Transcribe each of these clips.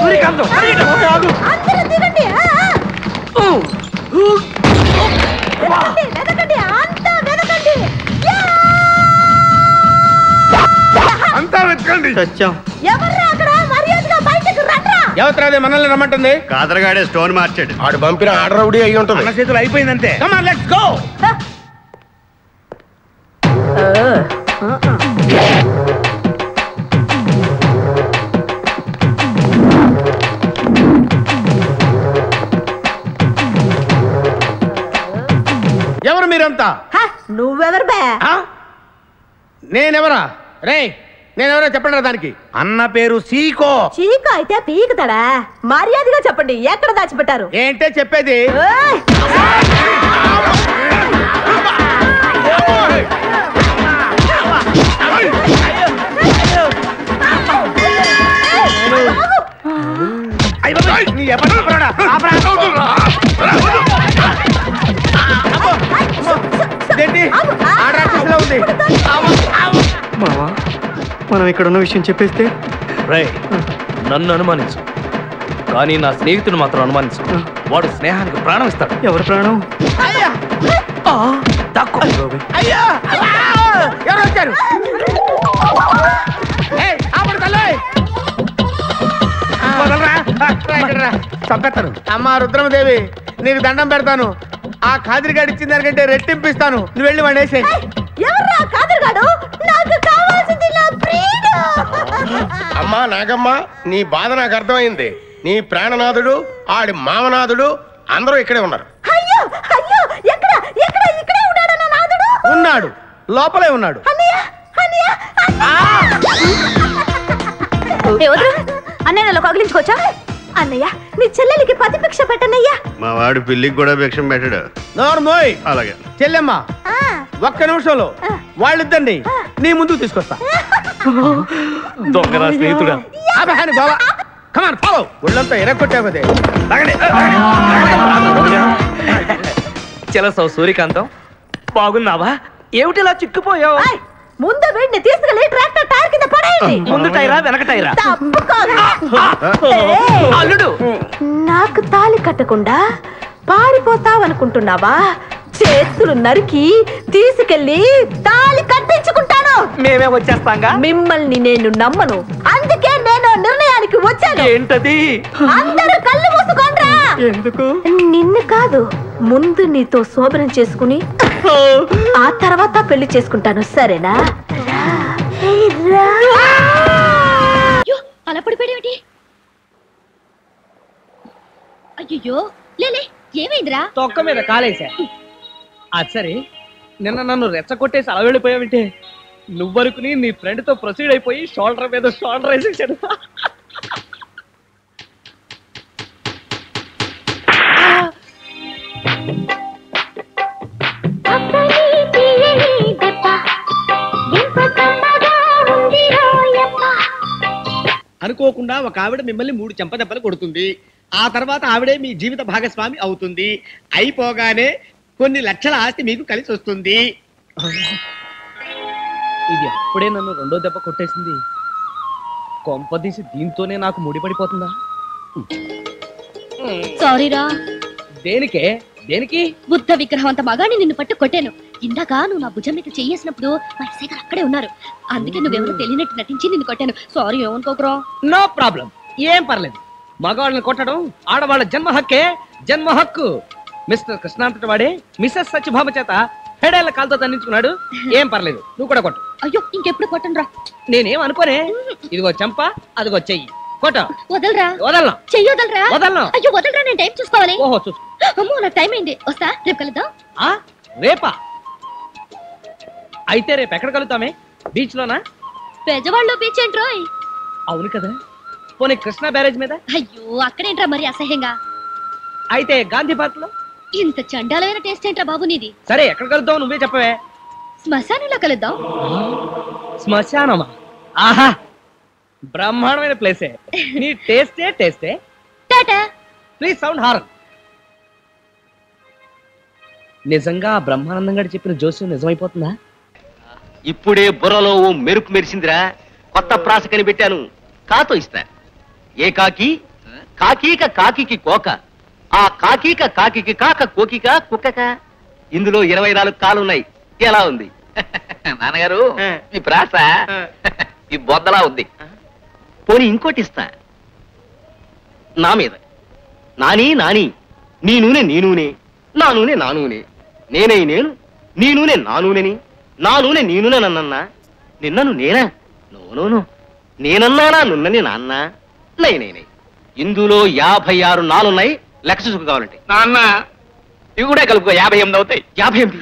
సూర్యకాంతం అంతా వెతకండి. ఎవరు మనల్ని రమ్మంటుంది? కాదరగాడే స్టోన్ మార్చాడు. ఆడు పంపిన ఆర్డర్ ఒకటి అయ్యి ఉంటుంది. మన చేతులు అయిపోయిందంటే లెట్స్ గో. ఎవరు మీరంతా? నువ్వెవరు బే? నేనెవరా? రే నేనెవరో చెప్పండి. దానికి అన్న పేరు సీకో. చీకో అయితే పీకుతాడా? మర్యాదగా చెప్పండి, ఎక్కడ దాచిపెట్టారు? ఏంటే చెప్పేది? మావా, మనం ఇక్కడ ఉన్న విషయం చెప్పేస్తే? నన్ను అనుమానించు, కానీ నా స్నేహితుడు మాత్రం అనుమానించు. వాడు స్నేహానికి ప్రాణం ఇస్తాడు. ఎవరు ప్రాణం? ఎవరు వచ్చారు? చంపేస్తాను. అమ్మా రుద్రమదేవి, నీకు దండం పెడతాను. ఆ కాదిరిగాడు ఇచ్చిన దానికంటే రెట్టింపిస్తాను. నువ్వు వెళ్ళి వాడు వేసేయ్. అమ్మా నాగమ్మ, నీ బాధ నాకు అర్థమైంది. నీ ప్రాణనాథుడు, ఆడి మామనాథుడు అందరూ ఇక్కడే ఉన్నారు. ఉన్నాడు, లోపలే ఉన్నాడు. అన్నయ్య కగిలించుకోవచ్చా? అన్నయ్య, నీ చెల్లెలికి పతి భిక్ష పెట్టనయ్యా. మా వాడు పిల్లికి కూడా భిక్షం పెట్టాడు. నోర్మోయ్. అలాగే చెల్లెమ్మ, ఒక్క నిమిషంలో వాళ్ళిద్దండి నీ ముందుకు తీసుకొస్తా. దొంగ స్నేహితుడా. ఒళ్ళంతా ఎరగొట్టావదే. చెలసావు సూర్యకాంతం, బాగున్నావా? ఏమిటిలా చిక్కుపోయావు? ముందు వీడిని తీసుకెళ్ళి ట్రాక్టర్ టైర్ కింద పడేయండి. ముందు టైరా వెనక టైరా? అల్లుడు, నాకు తాళి కట్టకుండా పారిపోతావనుకుంటున్నావా? చేతులు నరికి తీసుకెళ్లి తాళి కట్టించుకుంటాను. మేమే వచ్చేస్తాంగా. మిమ్మల్ని నేను నమ్మను, అందుకే నేను నిర్ణయానికి వచ్చాను. ఏంటది? అందరూ కళ్ళు మూసుకోండ్రా. ఎందుకు? నిన్ను కాదు, ముందు నీతో శోభనం చేసుకుని ఆ తర్వాత పెళ్లి చేసుకుంటాను, సరేనా? అలా పడిపోయాడేమిటి? అయ్యో లేలే, ఏమైందిరా? తొక్క మీద కాలేసా. అది సరే, నిన్న నన్ను రెచ్చగొట్టేసి అలా వెళ్ళిపోయావంటే నువ్వనుకుని నీ ఫ్రెండ్ తో ప్రొసీడ్ అయిపోయి షోల్డర్ మీద షోల్డర్ వేసేసాడు. అనుకోకుండా ఒక ఆవిడ మిమ్మల్ని 3 చెంపదెబ్బలు కొడుతుంది. ఆ తర్వాత ఆవిడే మీ జీవిత భాగస్వామి అవుతుంది. అయిపోగానే కొన్ని లక్షల ఆస్తి మీకు కలిసి వస్తుంది. ఇది అప్పుడే నన్ను 2వ దెబ్బ కొట్టేసింది. కొంపదీసి దీంతోనే నాకు ముడిపడిపోతుందా? సారీరా. దేనికే? దేనికి? బుద్ధ విగ్రహం అంత మగాని నిన్ను పట్టు కొట్టాను. ఇందాక నువ్వు నా భుజం మీద చెయ్యేసినప్పుడు మా ఎస్ఐ గారు అక్కడే ఉన్నారు. అందుకే నువ్వెవరో తెలియనట్టు నటించి నిన్ను కొట్టాను. సారీ, ఏమనుకోకురా. నో ప్రాబ్లం, ఏం పర్లేదు. మగవాళ్ళని కొట్టడం ఆడవాళ్ళ జన్మ హక్కే, జన్మ హక్కు. మిస్టర్ కృష్ణాంతటి వాడే మిసెస్ సత్యభామ చేత హెడేళ్ల కాలుతో తండించుకున్నాడు. ఏం పర్లేదు, నువ్వు కూడా కొట్టు. అయ్యో, ఇంకెప్పుడు కొట్టను రా. నేనేం అనుకోనే. ఇదిగో చెంప, అదిగో చెయ్యి. కొట్ట. వదలరా. వదలనా? చెయ్యి వదలరా. వదలనా? అయ్యో వదలరా, నేను టైం చూసుకోవాలి. ఓహో చూసు. అమ్మో, నాకు టైం అయింది. వస్తా, రేపు కలుద్దాం. రేపా? అయితే రేపు ఎక్కడ కలుద్దామే? బీచ్ లోనా? పెద్దవాళ్ళు బీచ్ ఏంట్రోయ్? అవును కదా. పోనీ కృష్ణా బ్యారేజ్ మీద? అయ్యో, అక్కడేంట్రా మరి అసహ్యంగా. అయితే గాంధీ పార్క్ లో? ఇంత చండాలమైన టేస్ట్ ఏంట్రా బాబు నీది? సరే, ఎక్కడ కలుద్దాం నువ్వే చెప్పవే. శ్మశానంలో కలుద్దాం. శ్మశానమా? ఆహా, బ్రహ్మాండమైన ప్లేసే. నీ టేస్టే. టాటా. Please sound horn. నిజంగా బ్రహ్మానందం గారు చెప్పిన జోస్యం నిజమైపోతుందా? ఇప్పుడే బుర్రలో ఓ మెరుపు మెరిసిందిరా. కొత్త ప్రాస కనిపెట్టాను. కాతో ఇస్తా. ఏ కాకి? కాకీక కాకికి కోక, ఆ కాకీక కాకికి కాక కోకిక కుక్కక. ఇందులో 24 కాలున్నాయి. ఎలా ఉంది నాన్నగారు మీ ప్రాస? ఈ బొద్దలా ఉంది. పోనీ ఇంకోటి ఇస్తా. నా మీద నాని నాని, నీ నూనె నీ నూనె, నా నూనె నా నూనె, నేనై నేను, నీ నూనె నా నూనెని, నా నూనె నీ నూనె నన్నన్నా, నిన్నను నేనా? నోనోను, నేనన్నానా నున్నని నాన్న? నై. ఇందులో 56 నాలున్నాయి. లెక్క చూసుకు కావాలంటే నాన్న ఇవి కూడా కలుపుకో. 58 అవుతాయి. 58.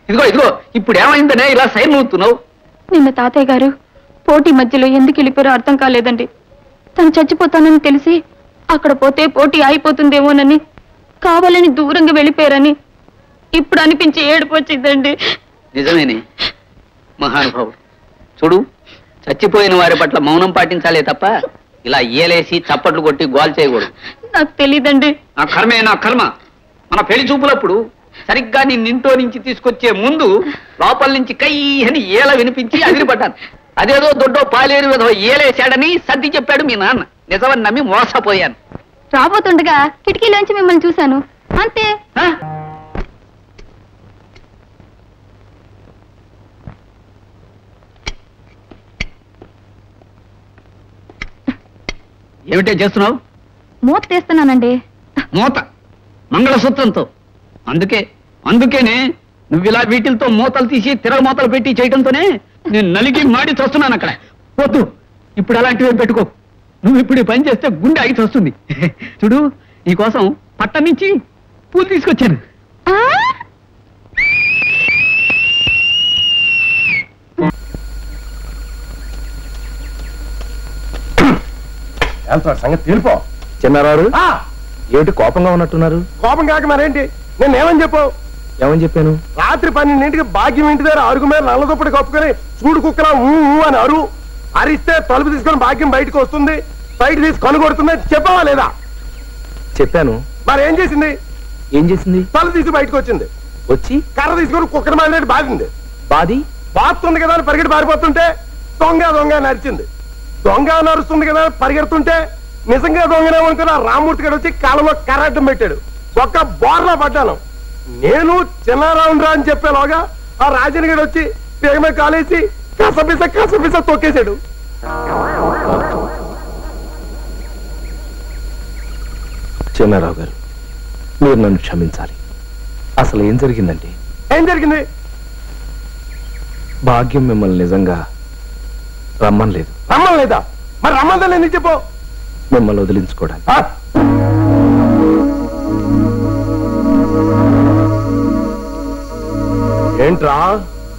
ఇదిగో ఇప్పుడు ఏమైందనే ఇలా సైన్ నూతున్నావు? నిన్న తాతయ్య గారు పోటీ మధ్యలో ఎందుకు వెళ్ళిపోయారో అర్థం కాలేదండి. తను చచ్చిపోతానని తెలిసి అక్కడ పోతే పోటీ అయిపోతుందేమోనని కావాలని దూరంగా వెళ్ళిపోయారని ఇప్పుడు అనిపించి ఏడుపు వచ్చిందండి. నిజమేనే మహానుభావుడు. చూడు, చచ్చిపోయిన వారి పట్ల మౌనం పాటించాలే తప్ప ఇలా ఏలేసి చప్పట్లు కొట్టి గోల్ చేయకూడదు. నాకు తెలీదండి. నా కర్మే నా కర్మ. మన పెళ్లి చూపులప్పుడు సరిగ్గా నిన్నింటో నుంచి తీసుకొచ్చే ముందు లోపల నుంచి కై అని ఏల వినిపించి అదిరిపడ్డాను. అదేదో దొడ్డో పాలేరు విధో ఏలేశాడని సర్ది చెప్పాడు మీ నాన్న. నిజమని నమ్మి మోసపోయాను. రాబోతుండగా కిటికీలోంచి మిమ్మల్ని చూశాను, అంతే. ఏమిటే చేస్తున్నావు? మూత తీస్తున్నానండి. మూత మంగళసూత్రంతో. అందుకేనే నువ్వు ఇలా వీటితో మూతలు తీసి తిరగమూతలు పెట్టి చేయడంతోనే నేను నలిగి మాడి చస్తున్నాను అక్కడ. వద్దు, ఇప్పుడు అలాంటివి పెట్టుకో. నువ్వు ఇప్పుడు పని చేస్తే గుండె ఆగి వస్తుంది. చూడు, నీకోసం పట్టం నుంచి పూలు తీసుకొచ్చాను. సంగతి తెలుపో. చిన్నారారు ఏమిటి కోపంగా ఉన్నట్టున్నారు? కోపం కాక మరేంటి? నేను ఏమని చెప్పావు? ఏమని చెప్పాను? రాత్రి 12ంటికి భాగ్యం ఇంటి దగ్గర అరుగు మీద నల్లదుప్పటి కప్పుకొని చూడు కుక్కలా ఊ అని అరిస్తే తలుపు తీసుకొని భాగ్యం బయటకు వస్తుంది, బయట తీసి కనుగొడుతుంది. చెప్పావా లేదా? చెప్పాను. మరి ఏం చేసింది? తలుపు తీసి బయటకు వచ్చింది. వచ్చి కర్ర తీసుకొని కుక్కర్ మాదిరి బాధింది. బాస్తుంది కదా అని పరిగెట్టి పారిపోతుంటే దొంగ నరిచింది. దొంగ నరుస్తుంది కదా పరిగెడుతుంటే నిజంగా దొంగనేమనుకున్న రామ్మూర్తి గారు వచ్చి కాలంలో కర్రడ్డం పెట్టాడు. ఒక్క బోర్లా పడ్డాను. నేను చిన్నారావుని రా అని చెప్పేలోగా ఆ రాజన్ గడు వచ్చి పేగమే కాలేసి కసపిస తొక్కేశాడు. చిన్నారావు గారు, మీరు నన్ను క్షమించాలి. అసలు ఏం జరిగిందండి? ఏం జరిగింది? భాగ్యం మిమ్మల్ని నిజంగా రమ్మనలేదు. రమ్మలేదా? మరి రమ్మందని ఎందుకు చెప్పు? మిమ్మల్ని వదిలించుకోవడానికి. ఏంట్రా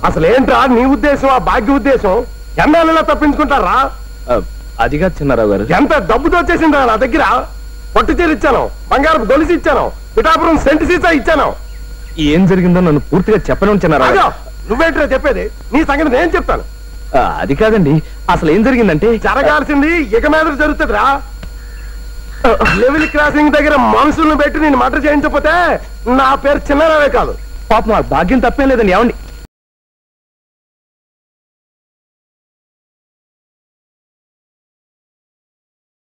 అసలేంట్రా నీ ఉద్దేశం? ఆ భాగ్య ఉద్దేశం ఎన్నాళ్ళలా తప్పించుకుంటారా? అదిగా చిన్నారావు గారు, ఎంత డబ్బుతో వచ్చేసిందా నా దగ్గర? పట్టు చీర ఇచ్చాను, బంగారపు గొలుసు ఇచ్చాను, పిఠాపురం సెంటు సీసా ఇచ్చాను. ఏం జరిగిందో నన్ను పూర్తిగా చెప్పను చిన్నారావు. నువ్వేంట్రా చెప్పేది? నీ సంగతి నేను చెప్తాను. అది కాదండి, అసలు ఏం జరిగిందంటే జరగాల్సింది ఇక మీద జరుగుతుందిరా. లెవెల్ క్రాసింగ్ దగ్గర మనుషులను పెట్టి నేను మటర్ చేయించకపోతే నా పేరు చిన్నారావే కాదు. పాపం ఆ భాగ్యం తప్పేం లేదండి. ఏమండి